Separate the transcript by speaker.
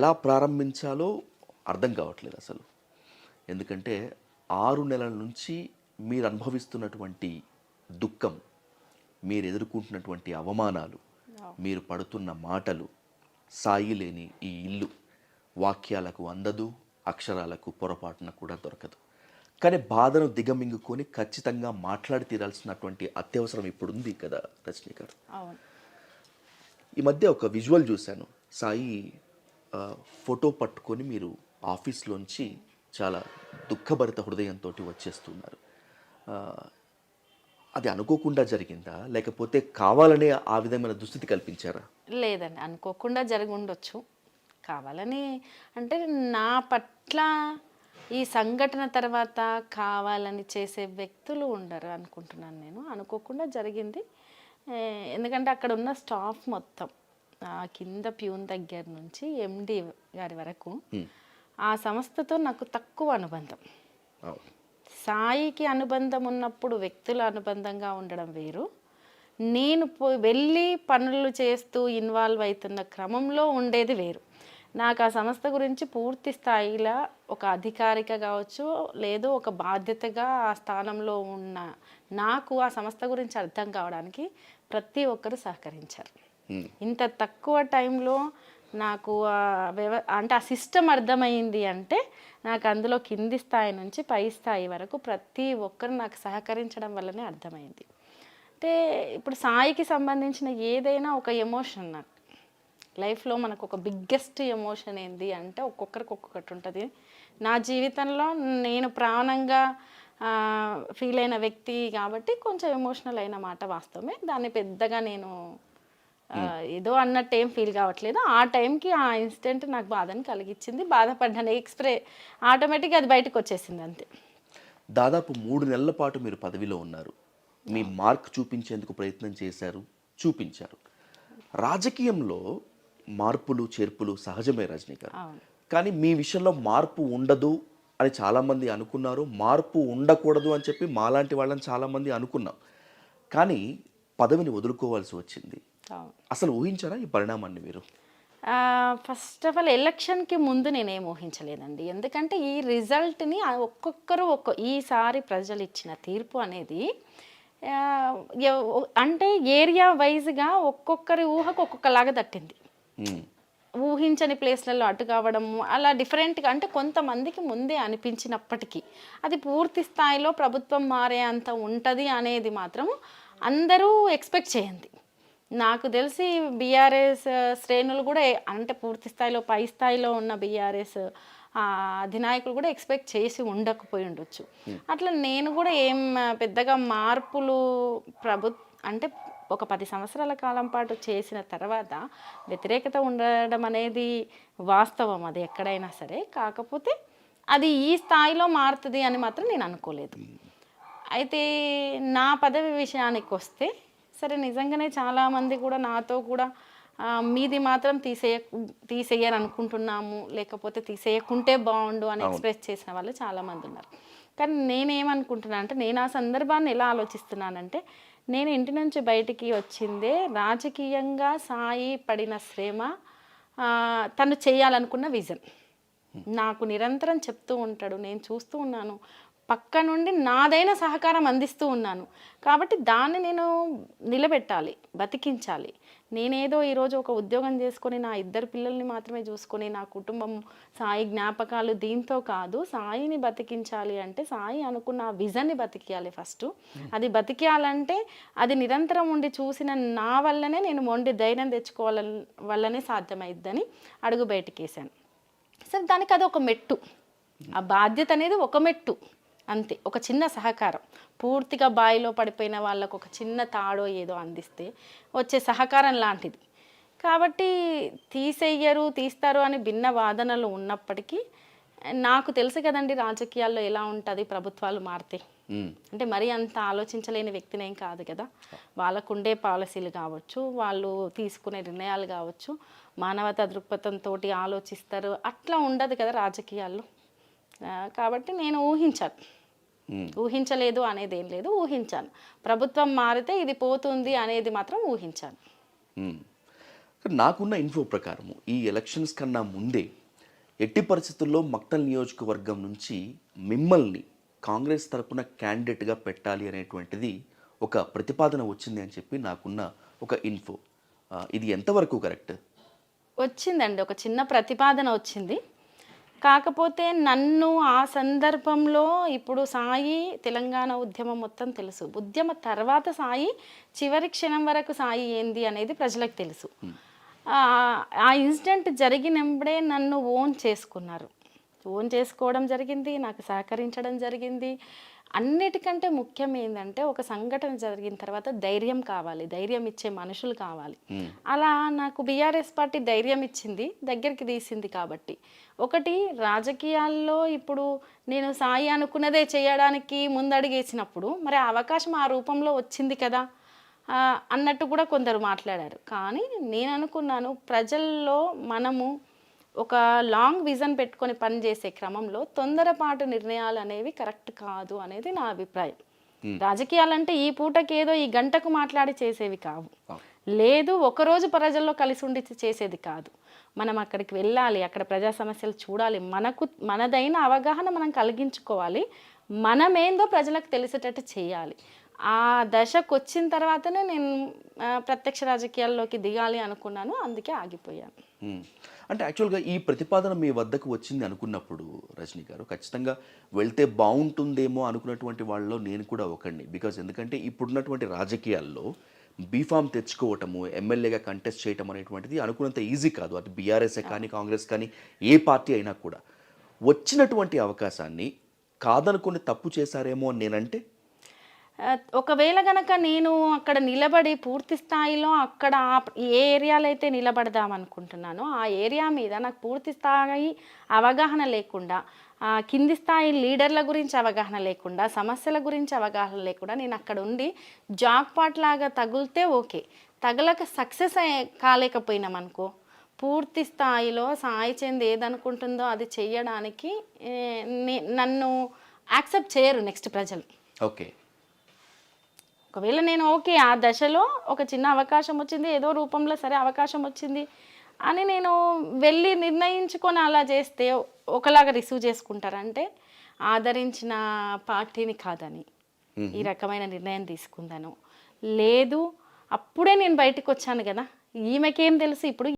Speaker 1: ఎలా ప్రారంభించాలో అర్థం కావట్లేదు అసలు. ఎందుకంటే 6 నెలల నుంచి మీరు అనుభవిస్తున్నటువంటి దుఃఖం, మీరు ఎదుర్కొంటున్నటువంటి అవమానాలు, మీరు పడుతున్న మాటలు, సాయి లేని ఈ ఇల్లు వాక్యాలకు అందదు, అక్షరాలకు పొరపాటున కూడా దొరకదు. కానీ బాధను దిగమింగుకొని ఖచ్చితంగా మాట్లాడి తీరాల్సినటువంటి అత్యవసరం ఇప్పుడు ఉంది కదా రజనీ గారు.
Speaker 2: అవును.
Speaker 1: ఈ మధ్య ఒక విజువల్ చూశాను. సాయి ఫోటో పట్టుకొని మీరు ఆఫీస్లోంచి చాలా దుఃఖభరిత హృదయంతో వచ్చేస్తున్నారు. ఆ, అది అనుకోకుండా జరిగిందా, లేకపోతే కావాలనే ఆ విధమైన దుస్థితి కల్పించారా?
Speaker 2: లేదండి, అనుకోకుండా జరిగి ఉండొచ్చు. కావాలని అంటే నా పట్ల ఈ సంఘటన తర్వాత కావాలని చేసే వ్యక్తులు ఉండరు అనుకుంటున్నాను నేను. అనుకోకుండా జరిగింది. ఎందుకంటే అక్కడ ఉన్న స్టాఫ్ మొత్తం కింద ప్యూన్ దగ్గర నుంచి ఎండి గారి వరకు ఆ సంస్థతో నాకు తక్కువ అనుబంధం. సాయికి అనుబంధం ఉన్నప్పుడు వ్యక్తుల అనుబంధంగా ఉండడం వేరు. నేను వెళ్ళి పనులు చేస్తూ ఇన్వాల్వ్ అవుతున్న క్రమంలో ఉండేది వేరు. నాకు ఆ సంస్థ గురించి పూర్తి స్థాయిలో ఒక అధికారిక కావచ్చు, లేదు ఒక బాధ్యతగా ఆ స్థానంలో ఉన్న నాకు ఆ సంస్థ గురించి అర్థం కావడానికి ప్రతి ఒక్కరు సహకరించారు. ఇంత తక్కువ టైంలో నాకు అంటే ఆ సిస్టమ్ అర్థమైంది అంటే నాకు అందులో కింది స్థాయి నుంచి పై స్థాయి వరకు ప్రతి ఒక్కరు నాకు సహకరించడం వల్లనే అర్థమైంది. అంటే ఇప్పుడు సాయికి సంబంధించిన ఏదైనా ఒక ఎమోషన్ నాకు లైఫ్లో మనకు ఒక బిగ్గెస్ట్ ఎమోషన్ ఏంది అంటే ఒక్కొక్కరికి ఒక్కొక్కటి ఉంటుంది. నా జీవితంలో నేను ప్రాణంగా ఫీల్ అయిన వ్యక్తి కాబట్టి కొంచెం ఎమోషనల్ అయిన మాట వాస్తవమే. దాన్ని పెద్దగా నేను ఏదో అన్నట్టు ఏం ఫీల్ కావట్లేదు. ఆ టైంకి ఆ ఇన్సిడెంట్ నాకు బాధని కలిగించింది. బాధపడ్డాను, ఆటోమేటిక్గా అది బయటకు వచ్చేసింది అంతే.
Speaker 1: దాదాపు 3 నెలల పాటు మీరు పదవిలో ఉన్నారు. మీ మార్క్ చూపించేందుకు ప్రయత్నం చేశారు, చూపించారు. రాజకీయంలో మార్పులు చేర్పులు సహజమే రజనీ గారు. కానీ మీ విషయంలో మార్పు ఉండదు అని చాలామంది అనుకున్నారు. మార్పు ఉండకూడదు అని చెప్పి మాలాంటి వాళ్ళని చాలామంది అనుకున్నాం. కానీ పదవిని వదులుకోవాల్సి వచ్చింది. అసలు ఊహించారా ఈ పరిణామాన్ని మీరు?
Speaker 2: ఫస్ట్ ఆఫ్ ఆల్ ఎలక్షన్కి ముందు నేనేం ఊహించలేదండి. ఎందుకంటే ఈ రిజల్ట్ని ఒక్కొక్కరు ఈసారి ప్రజలు ఇచ్చిన తీర్పు అనేది అంటే ఏరియా వైజ్గా ఒక్కొక్కరి ఊహకు ఒక్కొక్కలాగా తట్టింది. ఊహించని ప్లేస్లలో అటు కావడము అలా డిఫరెంట్గా, అంటే కొంతమందికి ముందే అనిపించినప్పటికీ అది పూర్తి స్థాయిలో ప్రభుత్వం మారే అంత ఉంటుంది అనేది మాత్రం అందరూ ఎక్స్పెక్ట్ చేయండి. నాకు తెలిసి బీఆర్ఎస్ శ్రేణులు కూడా అంటే పూర్తి స్థాయిలో పై స్థాయిలో ఉన్న బీఆర్ఎస్ అధినాయకులు కూడా ఎక్స్పెక్ట్ చేసి ఉండకపోయి ఉండొచ్చు. అట్లా నేను కూడా ఏం పెద్దగా మార్పులు అంటే ఒక 10 సంవత్సరాల కాలం పాటు చేసిన తర్వాత వ్యతిరేకత ఉండడం అనేది వాస్తవం, అది ఎక్కడైనా సరే. కాకపోతే అది ఈ స్థాయిలో మారుతుంది అని మాత్రం నేను అనుకోలేదు. అయితే నా పదవి విషయానికి వస్తే సరే, నిజంగానే చాలామంది కూడా నాతో కూడా మీది మాత్రం తీసేయని అనుకుంటున్నాము, లేకపోతే తీసేయకుంటే బాగుండు అని ఎక్స్ప్రెస్ చేసిన వాళ్ళు చాలామంది ఉన్నారు. కానీ నేనేమనుకుంటున్నాను అంటే, నేను ఆ సందర్భాన్ని ఎలా ఆలోచిస్తున్నానంటే, నేను ఇంటి నుంచి బయటికి వచ్చిందే రాజకీయంగా సాయి పడిన శ్రమ, తను చేయాలనుకున్న విజన్ నాకు నిరంతరం చెప్తూ ఉంటాడు. నేను చూస్తూ ఉన్నాను, పక్క నుండి నాదైన సహకారం అందిస్తూ ఉన్నాను. కాబట్టి దాన్ని నేను నిలబెట్టాలి, బతికించాలి. నేనేదో ఈరోజు ఒక ఉద్యోగం చేసుకొని నా 2 పిల్లల్ని మాత్రమే చూసుకొని నా కుటుంబం సాయి జ్ఞాపకాలు దీంతో కాదు, సాయిని బతికించాలి అంటే సాయి అనుకున్న ఆ విజన్ని బతికియాలి ఫస్ట్. అది బతికియాలంటే అది నిరంతరం ఉండి చూసిన నా వల్లనే, నేను మొండి ధైర్యం తెచ్చుకోవాల వల్లనే సాధ్యమైద్దని అడుగు బయటకేసాను. సరే, దానికి అది ఒక మెట్టు, ఆ బాధ్యత అనేది ఒక మెట్టు అంతే. ఒక చిన్న సహకారం, పూర్తిగా బాయిలో పడిపోయిన వాళ్ళకు ఒక చిన్న తాడో ఏదో అందిస్తే వచ్చే సహకారం లాంటిది. కాబట్టి తీస్తారు అని భిన్న వాదనలు ఉన్నప్పటికీ నాకు తెలుసు కదండి రాజకీయాల్లో ఎలా ఉంటుంది, ప్రభుత్వాలు మారితే. అంటే మరీ అంత ఆలోచించలేని వ్యక్తినేం కాదు కదా. వాళ్ళకుండే పాలసీలు కావచ్చు, వాళ్ళు తీసుకునే నిర్ణయాలు కావచ్చు, మానవతా దృక్పథంతో ఆలోచిస్తారు. అట్లా ఉండదు కదా రాజకీయాల్లో. కాబట్టి నేను ఊహించలేదు అనేది ఏం లేదు, ఊహించాను. ప్రభుత్వం మారితే ఇది పోతుంది అనేది మాత్రం ఊహించాను.
Speaker 1: నాకున్న ఇన్ఫో ప్రకారము ఈ ఎలక్షన్స్ కన్నా ముందే ఎట్టి పరిస్థితుల్లో మక్తల్ నియోజకవర్గం నుంచి మిమ్మల్ని కాంగ్రెస్ తరపున క్యాండిడేట్గా పెట్టాలి అనేటువంటిది ఒక ప్రతిపాదన వచ్చింది అని చెప్పి నాకున్న ఒక ఇన్ఫో. ఇది ఎంతవరకు కరెక్ట్?
Speaker 2: వచ్చిందండి, ఒక చిన్న ప్రతిపాదన వచ్చింది. కాకపోతే నన్ను ఆ సందర్భంలో ఇప్పుడు సాయి తెలంగాణ ఉద్యమం మొత్తం తెలుసు. ఉద్యమ తర్వాత సాయి చివరి క్షణం వరకు సాయి ఏంది అనేది ప్రజలకు తెలుసు. ఆ ఇన్సిడెంట్ జరిగినప్పుడే నన్ను ఓన్ చేసుకున్నారు. ఓన్ చేసుకోవడం జరిగింది, నాకు సహకరించడం జరిగింది. అన్నిటికంటే ముఖ్యం ఏంటంటే ఒక సంఘటన జరిగిన తర్వాత ధైర్యం కావాలి, ధైర్యం ఇచ్చే మనుషులు కావాలి. అలా నాకు బీఆర్ఎస్ పార్టీ ధైర్యం ఇచ్చింది, దగ్గరికి తీసింది. కాబట్టి ఒకటి రాజకీయాల్లో ఇప్పుడు నేను సాయి అనుకున్నదే చేయడానికి ముందడుగేసినప్పుడు మరి ఆ అవకాశం ఆ రూపంలో వచ్చింది కదా అన్నట్టు కూడా కొందరు మాట్లాడారు. కానీ నేను అనుకున్నాను, ప్రజల్లో మనము ఒక లాంగ్ విజన్ పెట్టుకొని పనిచేసే క్రమంలో తొందరపాటు నిర్ణయాలు అనేవి కరెక్ట్ కాదు అనేది నా అభిప్రాయం. రాజకీయాలంటే ఈ పూటకి ఏదో ఈ గంటకు మాట్లాడి చేసేవి కావు, లేదు ఒకరోజు ప్రజల్లో కలిసి ఉండి చేసేది కాదు. మనం అక్కడికి వెళ్ళాలి, అక్కడ ప్రజా సమస్యలు చూడాలి, మనదైన అవగాహన మనం కలిగించుకోవాలి, మనమేందో ప్రజలకు తెలిసేటట్టు చేయాలి. ఆ దశకు వచ్చిన తర్వాతనే నేను ప్రత్యక్ష రాజకీయాల్లోకి దిగాలి అనుకున్నాను, అందుకే ఆగిపోయాను.
Speaker 1: అంటే యాక్చువల్గా ఈ ప్రతిపాదన మీ వద్దకు వచ్చింది అనుకున్నప్పుడు రజనీ గారు ఖచ్చితంగా వెళ్తే బాగుంటుందేమో అనుకున్నటువంటి వాళ్ళలో నేను కూడా ఒకడిని. బికాజ్ ఎందుకంటే ఇప్పుడున్నటువంటి రాజకీయాల్లో బీఫామ్ తెచ్చుకోవటము, ఎమ్మెల్యేగా కంటెస్ట్ చేయటం అనేటువంటిది అనుకున్నంత ఈజీ కాదు. అది బీఆర్ఎస్ఏ కానీ కాంగ్రెస్ కానీ ఏ పార్టీ అయినా కూడా. వచ్చినటువంటి అవకాశాన్ని కాదనుకొని తప్పు చేశారేమో అని నేనంటే,
Speaker 2: ఒకవేళ గనక నేను అక్కడ నిలబడి పూర్తి స్థాయిలో అక్కడ ఏ ఏరియాలో అయితే నిలబడదాం అనుకుంటున్నానో ఆ ఏరియా మీద నాకు పూర్తి స్థాయి అవగాహన లేకుండా, కింది స్థాయి లీడర్ల గురించి అవగాహన లేకుండా, సమస్యల గురించి అవగాహన లేకుండా నేను అక్కడ ఉండి జాక్పాట్ లాగా తగిలితే ఓకే, తగలక సక్సెస్ కాలేకపోయినాం అనుకో, పూర్తి స్థాయిలో సాయి చంద్ ఏదనుకుంటుందో అది చెయ్యడానికి నన్ను యాక్సెప్ట్ చేయరు నెక్స్ట్ ప్రజలు.
Speaker 1: ఓకే,
Speaker 2: ఒకవేళ నేను ఓకే ఆ దశలో ఒక చిన్న అవకాశం వచ్చింది, ఏదో రూపంలో సరే అవకాశం వచ్చింది అని నేను వెళ్ళి నిర్ణయించుకొని అలా చేస్తే ఒకలాగా రిసీవ్ చేసుకుంటారంటే ఆదరించిన పార్టీని కాదని ఈ రకమైన నిర్ణయం తీసుకుందాను. లేదు అప్పుడే నేను బయటకు వచ్చాను కదా, ఈమెకేం తెలుసు ఇప్పుడు